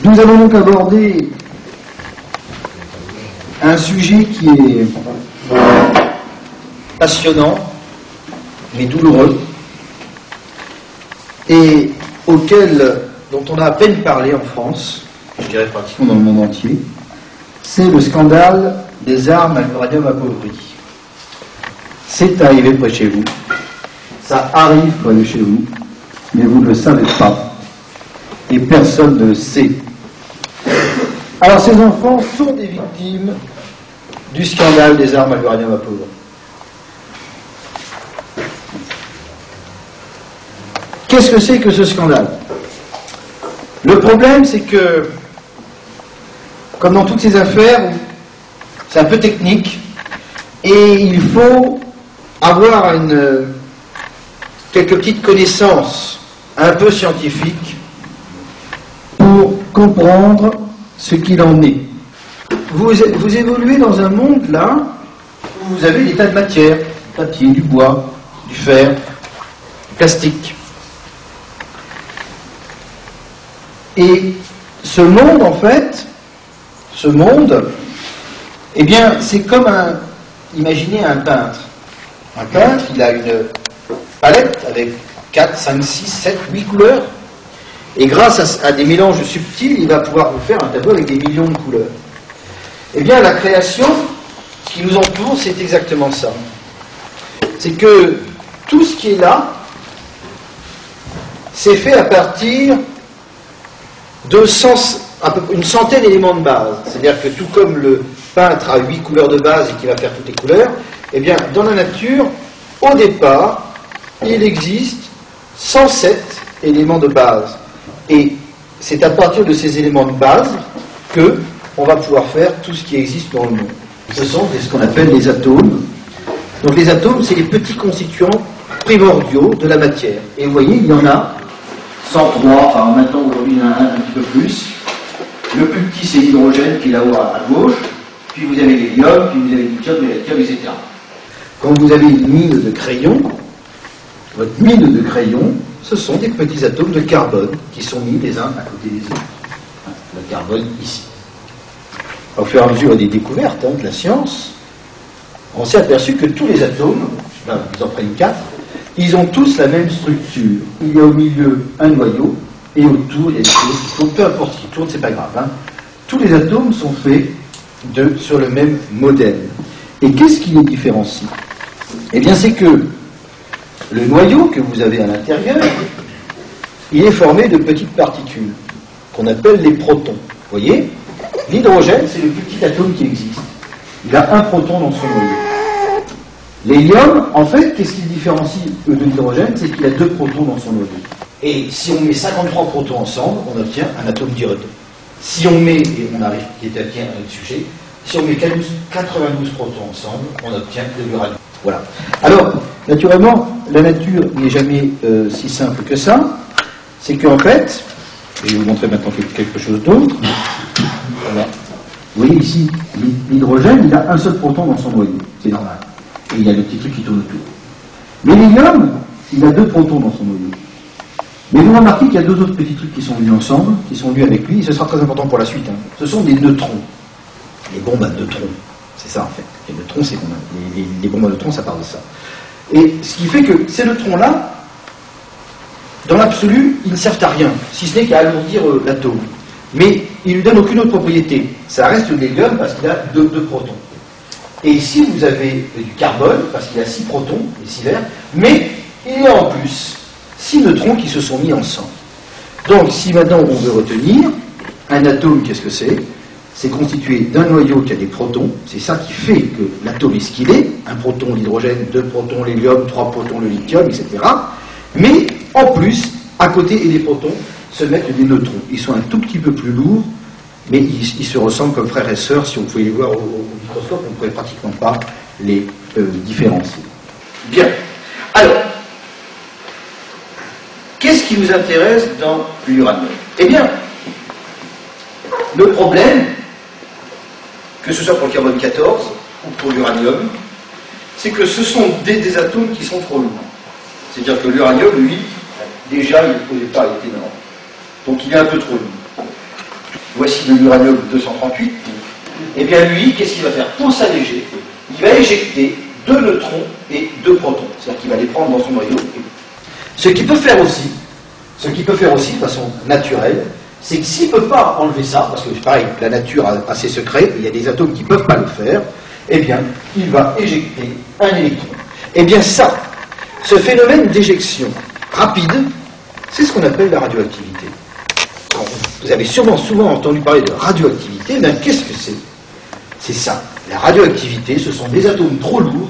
Nous allons donc aborder un sujet qui est passionnant, mais douloureux, et dont on a à peine parlé en France, je dirais pratiquement dans le monde entier, c'est le scandale des armes à l'uranium appauvri. C'est arrivé près de chez vous, ça arrive près de chez vous, mais vous ne le savez pas, et personne ne le sait. Alors ces enfants sont des victimes du scandale des armes à l'uranium appauvri. Qu'est-ce que c'est que ce scandale? Le problème, c'est que, comme dans toutes ces affaires, c'est un peu technique, et il faut avoir quelques petites connaissances un peu scientifiques pour comprendre ce qu'il en est. Vous évoluez dans un monde, là, où vous avez des tas de matières, du papier, du bois, du fer, du plastique. Et ce monde, en fait, eh bien, c'est comme imaginez un peintre. Un peintre, il a une palette avec 4, 5, 6, 7, 8 couleurs. Et grâce à des mélanges subtils, il va pouvoir vous faire un tableau avec des millions de couleurs. Eh bien, la création qui nous entoure, c'est exactement ça. C'est que tout ce qui est là, c'est fait à partir de une centaine d'éléments de base. C'est-à-dire que tout comme le peintre a 8 couleurs de base et qui va faire toutes les couleurs, eh bien, dans la nature, au départ, il existe 107 éléments de base. Et c'est à partir de ces éléments de base que on va pouvoir faire tout ce qui existe dans le monde. Ce sont ce qu'on appelle les atomes. Donc les atomes, c'est les petits constituants primordiaux de la matière. Et vous voyez, il y en a 103, enfin maintenant aujourd'hui il y en a un petit peu plus. Le plus petit c'est l'hydrogène qui est là-haut à gauche, puis vous avez l'hélium, puis vous avez le lithium, le lithium, etc. Quand vous avez une mine de crayon, votre mine de crayon, ce sont des petits atomes de carbone qui sont mis les uns à côté des autres. Le carbone ici. Au fur et à mesure des découvertes de la science, on s'est aperçu que tous les atomes, ils en prennent 4, ils ont tous la même structure. Il y a au milieu un noyau, et autour, il y a des choses qui tournent, peu importe ce qui tourne, c'est pas grave. Tous les atomes sont faits sur le même modèle. Et qu'est-ce qui les différencie? Eh bien, c'est que le noyau que vous avez à l'intérieur, il est formé de petites particules, qu'on appelle les protons. Vous voyez? L'hydrogène, c'est le plus petit atome qui existe. Il a un proton dans son noyau. L'hélium, en fait, qu'est-ce qui le différencie de l'hydrogène? C'est qu'il a 2 protons dans son noyau. Et si on met 53 protons ensemble, on obtient un atome d'hydrogène. Si on met, et on arrive qui est bien à notre sujet, si on met 92 protons ensemble, on obtient de l'uranium. Voilà. Alors, naturellement, la nature n'est jamais si simple que ça. C'est qu'en fait, je vais vous montrer maintenant quelque chose d'autre. Voilà. Vous voyez ici, l'hydrogène, il a un seul proton dans son noyau. C'est normal. Et il y a le petit truc qui tourne autour. Mais l'hélium, il a 2 protons dans son noyau. Mais vous remarquez qu'il y a 2 autres petits trucs qui sont venus ensemble, qui sont venus avec lui, et ce sera très important pour la suite. Ce sont des neutrons. Les bombes à neutrons. C'est ça en fait. Les neutrons, c'est qu'on a. Les bombes à neutrons, ça parle de ça. Et ce qui fait que ces neutrons-là, dans l'absolu, ils ne servent à rien, si ce n'est qu'à alourdir l'atome. Mais ils ne lui donnent aucune autre propriété. Ça reste de l'hélium parce qu'il a 2 protons. Et ici, vous avez du carbone, parce qu'il a 6 protons, les 6 verts, mais il y a en plus 6 neutrons qui se sont mis ensemble. Donc, si maintenant on veut retenir, un atome, qu'est-ce que c'est? C'est constitué d'un noyau qui a des protons, c'est ça qui fait que l'atome est ce qu'il est, un proton l'hydrogène, 2 protons l'hélium, 3 protons le lithium, etc. Mais, en plus, à côté des protons, se mettent des neutrons. Ils sont un tout petit peu plus lourds, mais ils se ressemblent comme frères et sœurs. Si on pouvait les voir au microscope, on ne pourrait pratiquement pas les différencier. Bien. Alors, qu'est-ce qui nous intéresse dans l'uranium? Eh bien, le problème, que ce soit pour le carbone 14 ou pour l'uranium, c'est que ce sont des atomes qui sont trop lourds. C'est-à-dire que l'uranium, lui, déjà, au départ, il était énorme. Donc il est un peu trop lourd. voici de l'uranium-238, eh bien lui, qu'est-ce qu'il va faire? Pour s'alléger, il va éjecter 2 neutrons et 2 protons. C'est-à-dire qu'il va les prendre dans son noyau. Ce qu'il peut faire aussi de façon naturelle, c'est que s'il ne peut pas enlever ça, parce que pareil, la nature a ses secrets, il y a des atomes qui ne peuvent pas le faire, eh bien, il va éjecter un électron. Eh bien ça, ce phénomène d'éjection rapide, c'est ce qu'on appelle la radioactivité. Alors, vous avez souvent entendu parler de radioactivité, mais qu'est-ce que c'est? C'est ça. La radioactivité, ce sont des atomes trop lourds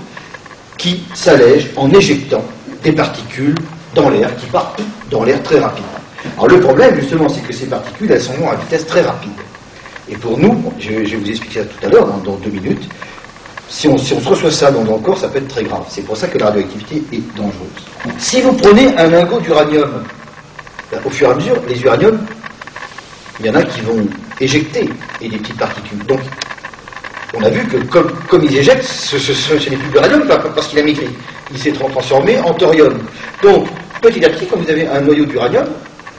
qui s'allègent en éjectant des particules dans l'air, qui partent dans l'air très rapidement. Alors le problème, justement, c'est que ces particules, elles sont à vitesse très rapide. Et pour nous, je vais vous expliquer ça tout à l'heure, dans 2 minutes, si on se reçoit ça dans le corps, ça peut être très grave. C'est pour ça que la radioactivité est dangereuse. Si vous prenez un lingot d'uranium, au fur et à mesure, les uraniums, il y en a qui vont éjecter et des petites particules. Donc, on a vu que comme ils éjectent, ce n'est plus de l'uranium parce qu'il a maigri. Il s'est transformé en thorium. Donc, petit à petit, quand vous avez un noyau d'uranium,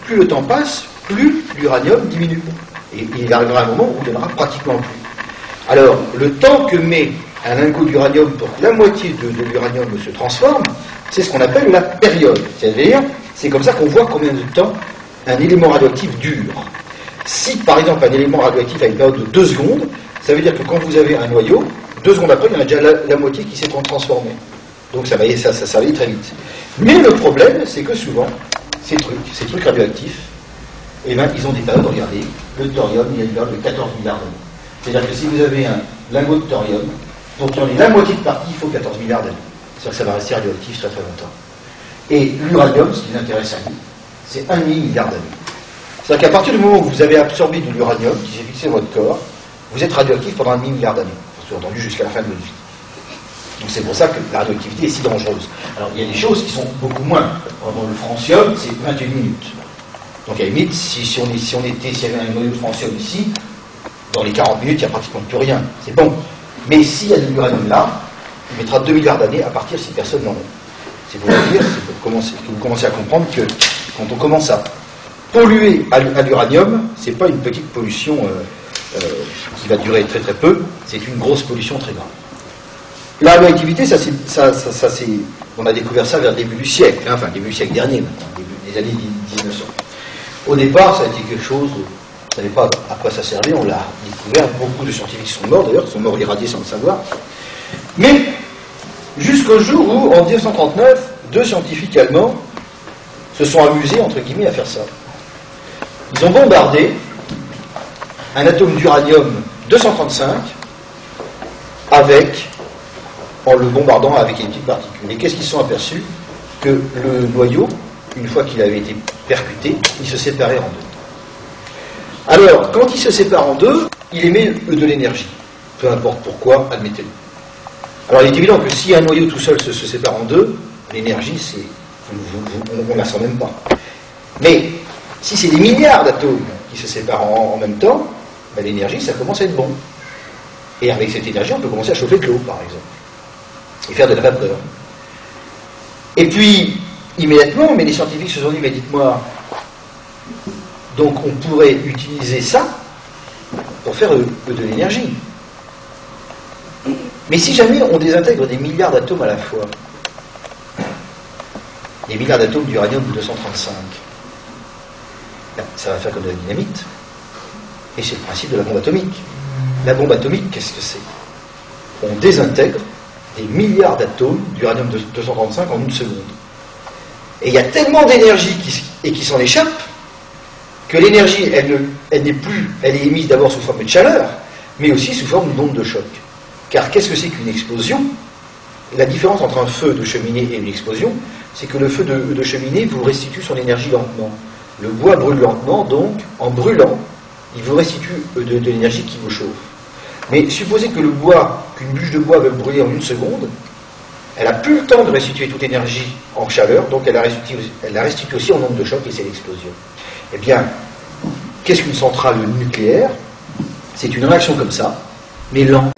plus le temps passe, plus l'uranium diminue. Et il arrivera un moment où il n'y en aura pratiquement plus. Alors, le temps que met un lingot d'uranium pour que la moitié de l'uranium se transforme, c'est ce qu'on appelle la période. C'est-à-dire, c'est comme ça qu'on voit combien de temps un élément radioactif dure. Si, par exemple, un élément radioactif a une période de 2 secondes, ça veut dire que quand vous avez un noyau, 2 secondes après, il y en a déjà la moitié qui s'est transformée. Donc ça va aller très vite. Mais le problème, c'est que souvent, ces trucs radioactifs, eh ben, ils ont des périodes, regardez, le thorium, il y a une période de 14 milliards d'années. C'est-à-dire que si vous avez un lingot de thorium, donc il y en a la moitié de partie, il faut 14 milliards d'années. C'est-à-dire que ça va rester radioactif très très longtemps. Et l'uranium, ce qui nous intéresse à nous, c'est 1,5 milliard d'années. C'est-à-dire qu'à partir du moment où vous avez absorbé de l'uranium qui s'est fixé dans votre corps, vous êtes radioactif pendant 1,5 milliard d'années, sous-entendu jusqu'à la fin de votre vie. Donc c'est pour ça que la radioactivité est si dangereuse. Alors il y a des choses qui sont beaucoup moins. Dans le francium, c'est 21 minutes. Donc à la limite, s'il y avait un noyau de francium ici, dans les 40 minutes, il n'y a pratiquement plus rien. C'est bon. Mais s'il y a de l'uranium là, il mettra 2 milliards d'années à partir si personne n'en a. C'est pour vous dire, que vous commencez à comprendre que quand on commence à polluer à l'uranium, c'est pas une petite pollution qui va durer très très peu, c'est une grosse pollution très grave. La radioactivité, on a découvert ça vers le début du siècle, enfin début du siècle dernier, début des années 1900. Au départ, ça a été quelque chose, on ne savait pas à quoi ça servait, on l'a découvert, beaucoup de scientifiques sont morts d'ailleurs, sont morts irradiés sans le savoir. Mais jusqu'au jour où, en 1939, 2 scientifiques allemands se sont amusés, entre guillemets, à faire ça. Ils ont bombardé un atome d'uranium 235 en le bombardant avec une petite particule. Et qu'est-ce qu'ils se sont aperçus? Que le noyau, une fois qu'il avait été percuté, il se séparait en 2. Alors, quand il se sépare en 2, il émet de l'énergie. Peu importe pourquoi, admettez-le. Alors, il est évident que si un noyau tout seul se sépare en 2, l'énergie, on ne la sent même pas. Mais, si c'est des milliards d'atomes qui se séparent en même temps, ben, l'énergie, ça commence à être bon. Et avec cette énergie, on peut commencer à chauffer de l'eau, par exemple. Et faire de la vapeur. Et puis, immédiatement, mais les scientifiques se sont dit, mais dites-moi, donc on pourrait utiliser ça pour faire de l'énergie. Mais si jamais on désintègre des milliards d'atomes à la fois, des milliards d'atomes d'uranium-235, ben, ça va faire comme de la dynamite. Et c'est le principe de la bombe atomique. La bombe atomique, qu'est-ce que c'est? On désintègre des milliards d'atomes d'uranium-235 en 1 seconde. Et il y a tellement d'énergie qui s'en échappe que l'énergie, elle est émise d'abord sous forme de chaleur, mais aussi sous forme d'onde de choc. Car qu'est-ce que c'est qu'une explosion? La différence entre un feu de cheminée et une explosion, c'est que le feu de cheminée vous restitue son énergie lentement. Le bois brûle lentement, donc en brûlant, il vous restitue de l'énergie qui vous chauffe. Mais supposez que qu'une bûche de bois veut brûler en 1 seconde, elle n'a plus le temps de restituer toute l'énergie en chaleur, donc elle la restitue aussi en onde de choc et c'est l'explosion. Eh bien, qu'est-ce qu'une centrale nucléaire? C'est une réaction comme ça, mais lente.